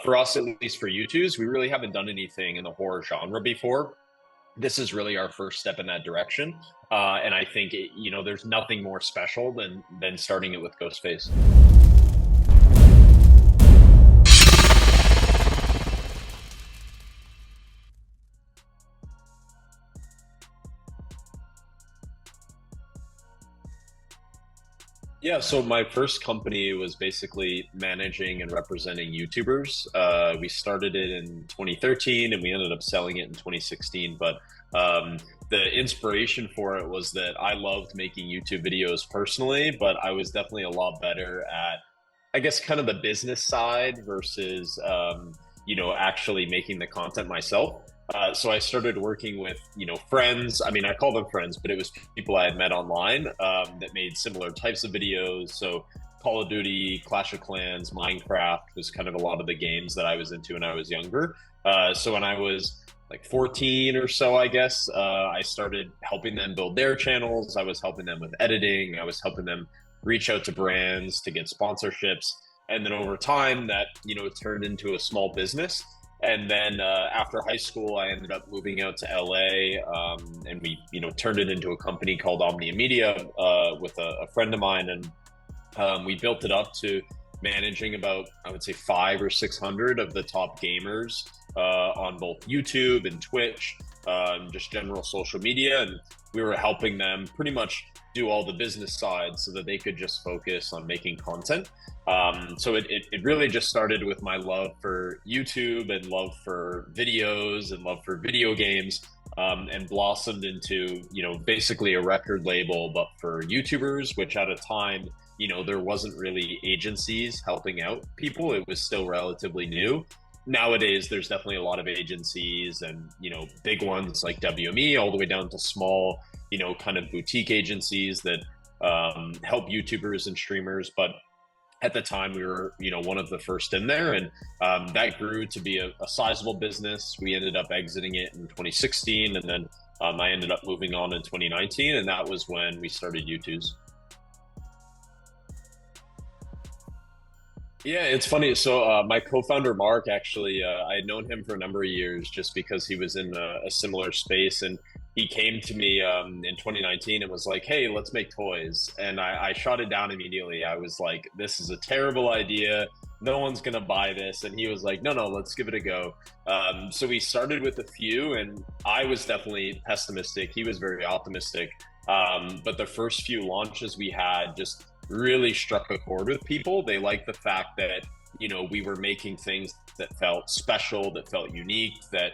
For us, at least for Youtooz, we really haven't done anything in the horror genre before. This is really our first step in that direction. And I think, there's nothing more special than starting it with Ghostface. Yeah, so my first company was basically managing and representing YouTubers. We started it in 2013 and we ended up selling it in 2016. But the inspiration for it was that I loved making YouTube videos personally, but I was definitely a lot better at, I guess, kind of the business side versus, actually making the content myself. So I started working with, friends. I mean, I call them friends, but it was people I had met online that made similar types of videos. So Call of Duty, Clash of Clans, Minecraft was kind of a lot of the games that I was into when I was younger. So when I was like 14 or so, I guess, I started helping them build their channels. I was helping them with editing. I was helping them reach out to brands to get sponsorships. And then over time, that, turned into a small business. And then after high school, I ended up moving out to LA, and we, turned it into a company called Omnia Media with a friend of mine, and we built it up to managing about, I would say, 500 or 600 of the top gamers on both YouTube and Twitch, just general social media, and we were helping them pretty much do all the business side so that they could just focus on making content. So it really just started with my love for YouTube and love for videos and love for video games, and blossomed into, basically a record label, but for YouTubers, which at a time, there wasn't really agencies helping out people. It was still relatively new. Nowadays, there's definitely a lot of agencies and, big ones like WME all the way down to small, kind of boutique agencies that help YouTubers and streamers. But at the time we were, one of the first in there, and that grew to be a sizable business. We ended up exiting it in 2016, and then I ended up moving on in 2019, and that was when we started Youtooz. Yeah, it's funny. So my co-founder Mark, actually, I had known him for a number of years just because he was in a similar space, and he came to me in 2019 and was like, "Hey, let's make toys." And I shot it down immediately. I was like, "This is a terrible idea. No one's gonna buy this." And he was like, "No, no, let's give it a go." So we started with a few, and I was definitely pessimistic. He was very optimistic. But the first few launches we had just really struck a chord with people. They liked the fact that, we were making things that felt special, that felt unique, that,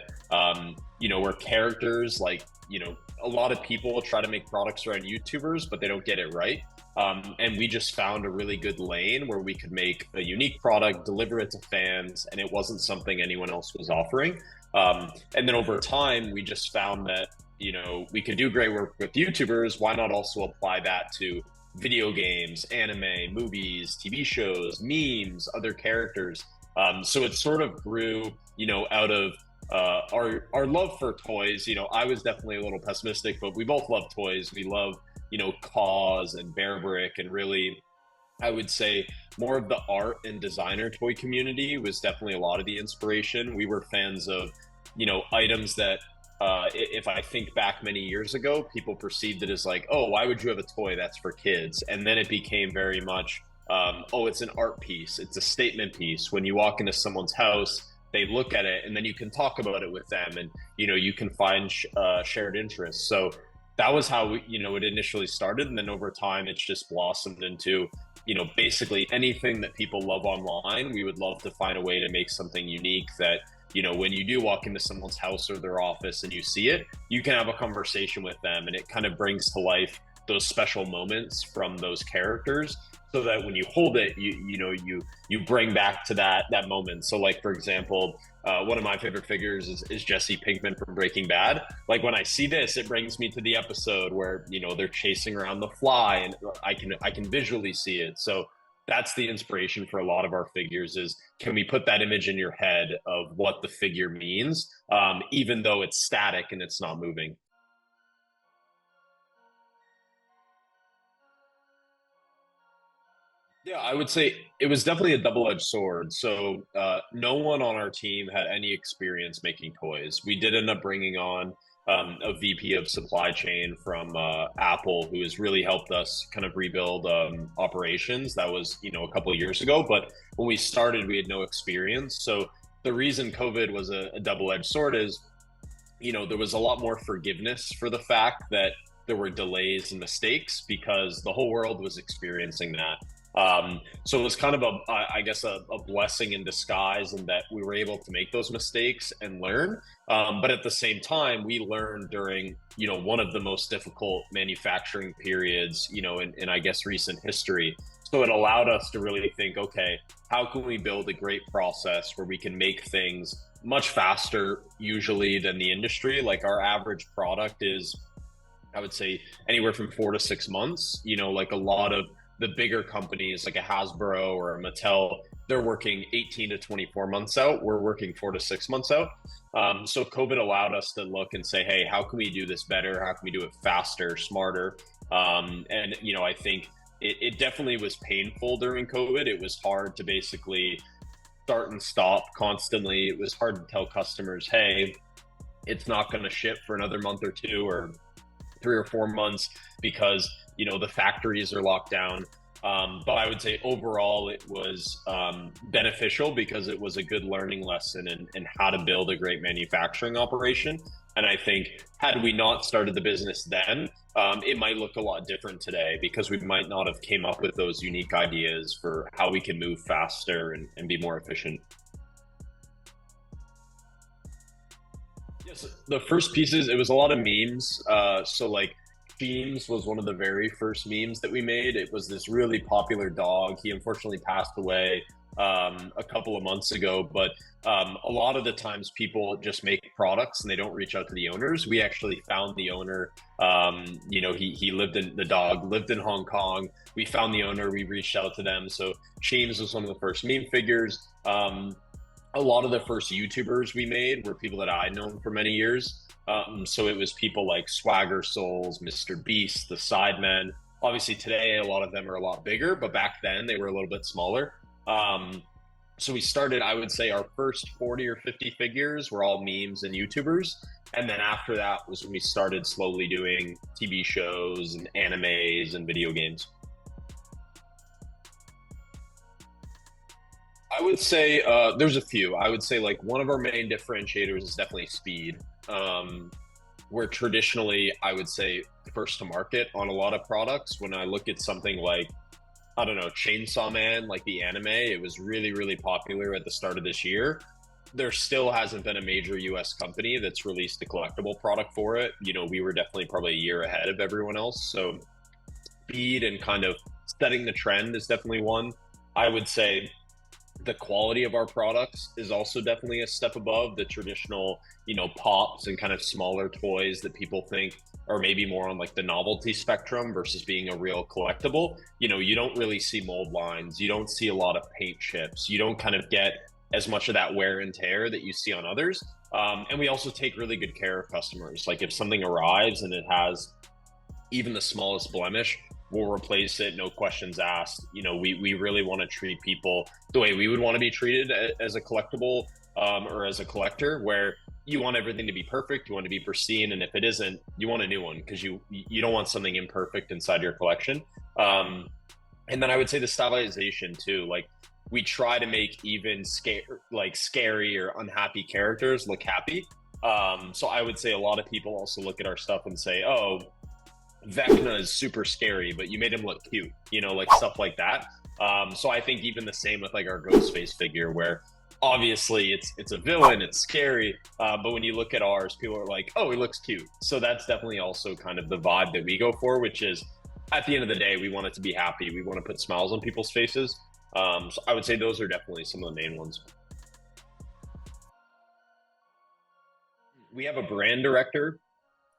were characters. Like, a lot of people try to make products around YouTubers, but they don't get it right. And we just found a really good lane where we could make a unique product, deliver it to fans, and it wasn't something anyone else was offering. And then over time, we just found that, we could do great work with YouTubers. Why not also apply that to video games, anime, movies, TV shows, memes, other characters? So it sort of grew, out of our love for toys. I was definitely a little pessimistic, but we both love toys. We love, 𝗙𝗏𝗏 and Bear Brick, and really, I would say more of the art and designer toy community was definitely a lot of the inspiration. We were fans of, items that, if I think back many years ago, people perceived it as like, "Oh, why would you have a toy that's for kids?" And then it became very much, "Oh, it's an art piece. It's a statement piece. When you walk into someone's house, they look at it, and then you can talk about it with them, and you can find shared interests." So that was how it initially started, and then over time, it's just blossomed into, basically anything that people love online. We would love to find a way to make something unique that, when you do walk into someone's house or their office and you see it, you can have a conversation with them, and it kind of brings to life those special moments from those characters, so that when you hold it, you bring back to that moment. So, like, for example, one of my favorite figures is Jesse Pinkman from Breaking Bad. Like, when I see this, it brings me to the episode where they're chasing around the fly, and I can visually see it. So that's the inspiration for a lot of our figures, is can we put that image in your head of what the figure means, even though it's static and it's not moving. Yeah, I would say it was definitely a double-edged sword. So no one on our team had any experience making toys. We did end up bringing on a VP of supply chain from Apple, who has really helped us kind of rebuild operations. That was, a couple of years ago. But when we started, we had no experience. So the reason COVID was a double-edged sword is, there was a lot more forgiveness for the fact that there were delays and mistakes because the whole world was experiencing that. So it was kind of I guess, a blessing in disguise in that we were able to make those mistakes and learn. But at the same time, we learned during, one of the most difficult manufacturing periods, in I guess recent history. So it allowed us to really think, okay, how can we build a great process where we can make things much faster usually than the industry? Like our average product is, I would say, anywhere from 4 to 6 months. Like a lot of the bigger companies like a Hasbro or a Mattel, they're working 18 to 24 months out. We're working 4 to 6 months out. So COVID allowed us to look and say, hey, how can we do this better? How can we do it faster, smarter? And, I think it definitely was painful during COVID. It was hard to basically start and stop constantly. It was hard to tell customers, hey, it's not going to ship for another month or two or 3 or 4 months because the factories are locked down. But I would say overall it was beneficial because it was a good learning lesson in how to build a great manufacturing operation. And I think had we not started the business then, it might look a lot different today because we might not have came up with those unique ideas for how we can move faster and be more efficient. Yes, the first pieces, it was a lot of memes. So like Beams was one of the very first memes that we made. It was this really popular dog. He unfortunately passed away a couple of months ago, but a lot of the times people just make products and they don't reach out to the owners. We actually found the owner. He lived in the dog lived in Hong Kong. We found the owner. We reached out to them. So James was one of the first meme figures. A lot of the first YouTubers we made were people that I'd known for many years. So it was people like Swagger Souls, Mr. Beast, the Sidemen. Obviously, today a lot of them are a lot bigger, but back then they were a little bit smaller. So we started, I would say, our first 40 or 50 figures were all memes and YouTubers. And then after that was when we started slowly doing TV shows and animes and video games. I would say there's a few. I would say like one of our main differentiators is definitely speed. We're traditionally, I would say, first to market on a lot of products. When I look at something like, I don't know, Chainsaw Man, like the anime, it was really, really popular at the start of this year. There still hasn't been a major US company that's released a collectible product for it. We were definitely probably a year ahead of everyone else. So speed and kind of setting the trend is definitely one. I would say the quality of our products is also definitely a step above the traditional, pops and kind of smaller toys that people think are maybe more on like the novelty spectrum versus being a real collectible. You don't really see mold lines, you don't see a lot of paint chips, you don't kind of get as much of that wear and tear that you see on others. And we also take really good care of customers. Like if something arrives and it has even the smallest blemish, we'll replace it, no questions asked. We really want to treat people the way we would want to be treated as a collectible, or as a collector, where you want everything to be perfect, you want to be pristine, and if it isn't, you want a new one because you don't want something imperfect inside your collection. And then I would say the stylization too. Like we try to make even scary or unhappy characters look happy. So I would say a lot of people also look at our stuff and say, "Oh, Vecna is super scary, but you made him look cute," like stuff like that. So I think even the same with like our Ghostface figure, where obviously it's a villain, it's scary, but when you look at ours, people are like, "Oh, he looks cute." So that's definitely also kind of the vibe that we go for, which is at the end of the day, we want it to be happy. We want to put smiles on people's faces. So I would say those are definitely some of the main ones. We have a brand director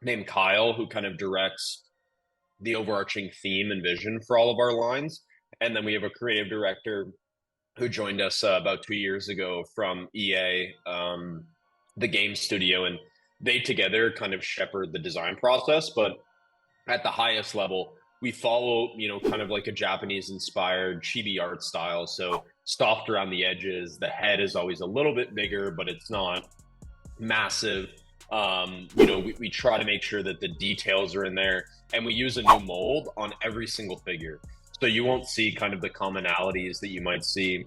named Kyle who kind of directs the overarching theme and vision for all of our lines. And then we have a creative director who joined us about 2 years ago from EA, the game studio, and they together kind of shepherd the design process. But at the highest level, we follow, kind of like a Japanese inspired chibi art style. So soft around the edges. The head is always a little bit bigger, but it's not massive. We try to make sure that the details are in there, and we use a new mold on every single figure. So you won't see kind of the commonalities that you might see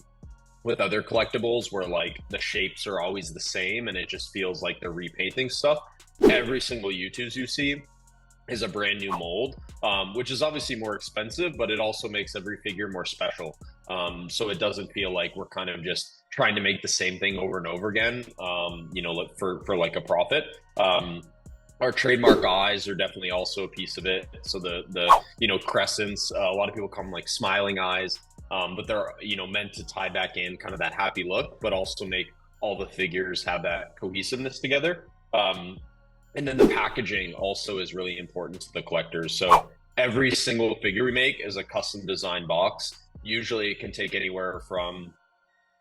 with other collectibles where like the shapes are always the same and it just feels like they're repainting stuff. Every single Youtooz you see is a brand new mold, which is obviously more expensive, but it also makes every figure more special. So it doesn't feel like we're kind of just trying to make the same thing over and over again, for like a profit. Our trademark eyes are definitely also a piece of it. So the crescents, a lot of people call them like smiling eyes, but they're, meant to tie back in kind of that happy look, but also make all the figures have that cohesiveness together. And then the packaging also is really important to the collectors. So every single figure we make is a custom design box. Usually it can take anywhere from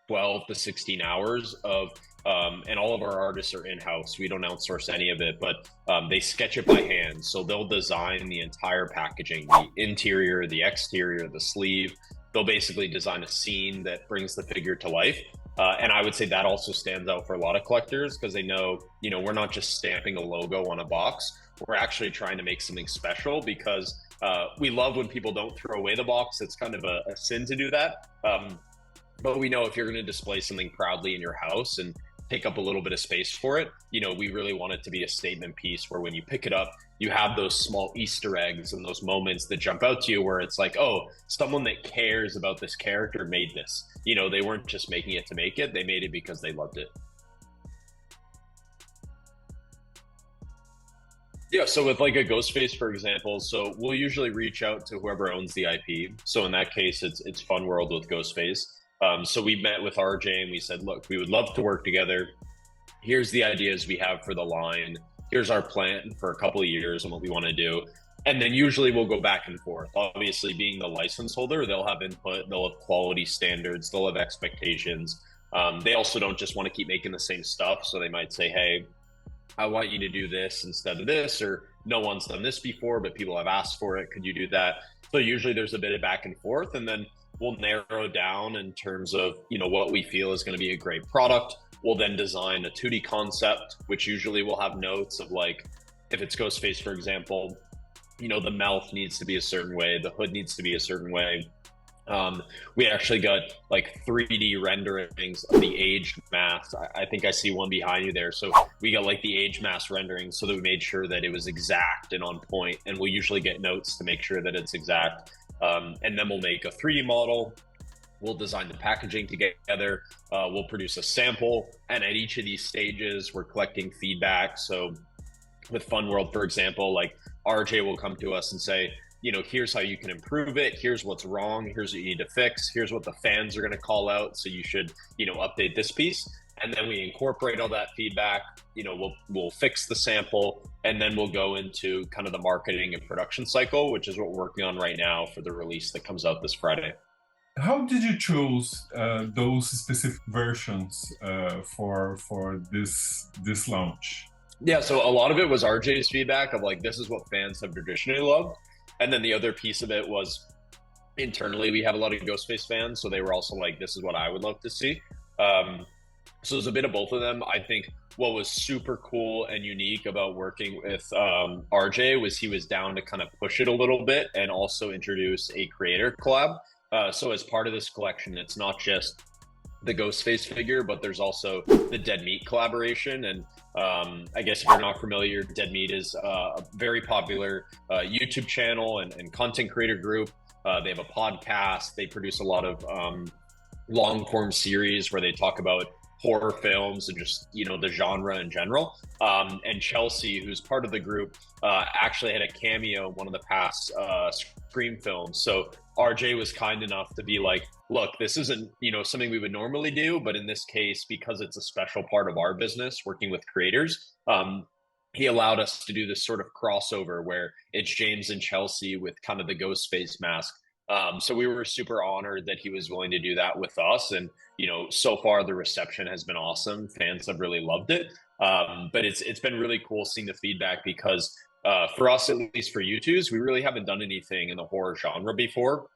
12 to 16 hours of, and all of our artists are in-house. We don't outsource any of it, but they sketch it by hand. So they'll design the entire packaging, the interior, the exterior, the sleeve. They'll basically design a scene that brings the figure to life. And I would say that also stands out for a lot of collectors because they know, we're not just stamping a logo on a box. We're actually trying to make something special because we love when people don't throw away the box. It's kind of a sin to do that. But we know if you're going to display something proudly in your house and take up a little bit of space for it, we really want it to be a statement piece where when you pick it up, you have those small Easter eggs and those moments that jump out to you where it's like, oh, someone that cares about this character made this. They weren't just making it to make it. They made it because they loved it. Yeah, so with like a Ghostface, for example, so we'll usually reach out to whoever owns the IP. So in that case, it's Fun World with Ghostface. So we met with RJ and we said, look, we would love to work together. Here's the ideas we have for the line. Here's our plan for a couple of years and what we want to do. And then usually we'll go back and forth. Obviously, being the license holder, they'll have input, they'll have quality standards, they'll have expectations. They also don't just want to keep making the same stuff. So they might say, hey, I want you to do this instead of this, or no one's done this before, but people have asked for it. Could you do that? So usually there's a bit of back and forth, and then we'll narrow down in terms of, what we feel is going to be a great product. We'll then design a 2D concept, which usually will have notes of like, if it's Ghostface, for example, the mouth needs to be a certain way, the hood needs to be a certain way. We actually got like 3D renderings of the aged mask. I think I see one behind you there. So we got like the age mask rendering so that we made sure that it was exact and on point. And we'll usually get notes to make sure that it's exact. And then we'll make a 3D model. We'll design the packaging together. We'll produce a sample. And at each of these stages, we're collecting feedback. So with Fun World, for example, like RJ will come to us and say, here's how you can improve it. Here's what's wrong. Here's what you need to fix. Here's what the fans are going to call out. So you should, update this piece. And then we incorporate all that feedback. We'll fix the sample, and then we'll go into kind of the marketing and production cycle, which is what we're working on right now for the release that comes out this Friday. How did you choose those specific versions for this launch? Yeah, so a lot of it was RJ's feedback of like, this is what fans have traditionally loved. And then the other piece of it was internally, we have a lot of Ghostface fans. So they were also like, this is what I would love to see. So there's a bit of both of them. I think what was super cool and unique about working with RJ was he was down to kind of push it a little bit and also introduce a creator collab. So as part of this collection, it's not just the Ghostface figure, but there's also the Dead Meat collaboration. And I guess if you're not familiar, Dead Meat is a very popular YouTube channel and content creator group. They have a podcast. They produce a lot of long form series where they talk about horror films and just, the genre in general. And 𝗙𝗛𝗖, who's part of the group, actually had a cameo in one of the past Scream films. So RJ was kind enough to be like, look, this isn't, something we would normally do, but in this case, because it's a special part of our business, working with creators, he allowed us to do this sort of crossover where it's James and 𝗙𝗛𝗖 with kind of the Ghostface mask. So we were super honored that he was willing to do that with us. And, so far the reception has been awesome. Fans have really loved it. But it's been really cool seeing the feedback because For us, at least for Youtooz, we really haven't done anything in the horror genre before.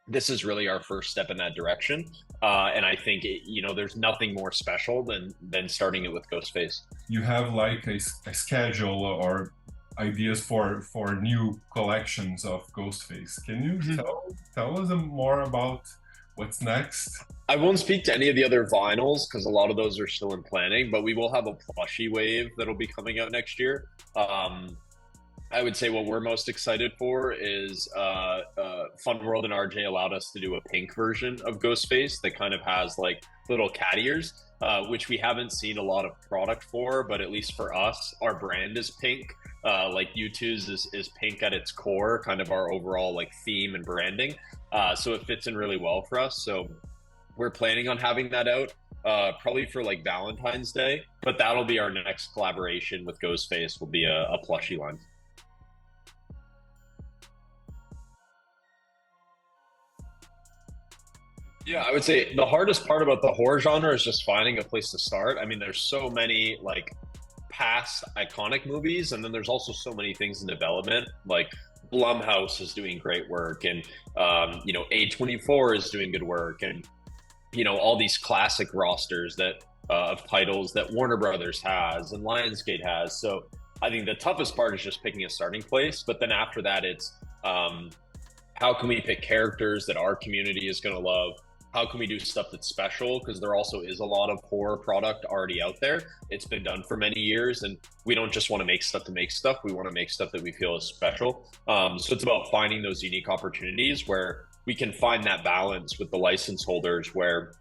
This is really our first step in that direction, and I think there's nothing more special than starting it with Ghostface. You have like a schedule or ideas for new collections of Ghostface. Can you tell us more about what's next? I won't speak to any of the other vinyls because a lot of those are still in planning, but we will have a plushie wave that'll be coming out next year. I would say what we're most excited for is Fun World and RJ allowed us to do a pink version of Ghostface that kind of has like little cat ears, which we haven't seen a lot of product for, but at least for us, our brand is pink. Like Youtooz is pink at its core, kind of our overall like theme and branding. So it fits in really well for us. So we're planning on having that out probably for like Valentine's Day, but that'll be our next collaboration with Ghostface, will be a plushie line. Yeah, I would say the hardest part about the horror genre is just finding a place to start. I mean, there's so many like past iconic movies, and then there's also so many things in development. Like Blumhouse is doing great work, and A24 is doing good work, and all these classic rosters that of titles that Warner Brothers has and Lionsgate has. So I think the toughest part is just picking a starting place, but then after that, it's how can we pick characters that our community is going to love? How can we do stuff that's special? Because there also is a lot of horror product already out there. It's been done for many years, and we don't just want to make stuff to make stuff. We want to make stuff that we feel is special. So it's about finding those unique opportunities where we can find that balance with the license holders, where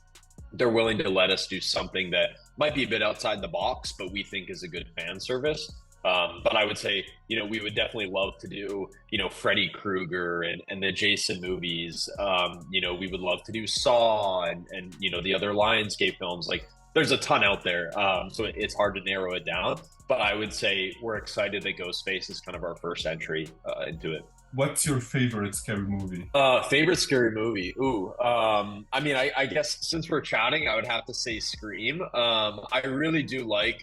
they're willing to let us do something that might be a bit outside the box, but we think is a good fan service. But I would say, we would definitely love to do, Freddy Krueger and the Jason movies. We would love to do Saw and the other Lionsgate films. Like, there's a ton out there. So it's hard to narrow it down. But I would say we're excited that Ghostface is kind of our first entry into it. What's your favorite scary movie? Favorite scary movie? Ooh, I mean, I guess since we're chatting, I would have to say Scream. I really do like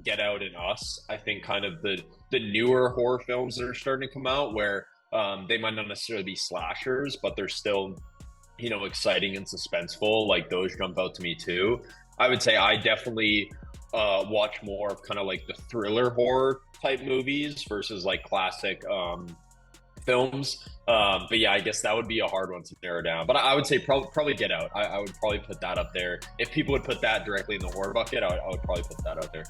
Get Out and Us. I think kind of the newer horror films that are starting to come out, where they might not necessarily be slashers, but they're still, exciting and suspenseful. Like, those jump out to me too. I would say I definitely watch more of kind of like the thriller horror type movies versus like classic films. But yeah, I guess that would be a hard one to narrow down. But I would say probably Get Out. I would probably put that up there. If people would put that directly in the horror bucket, I would probably put that out there.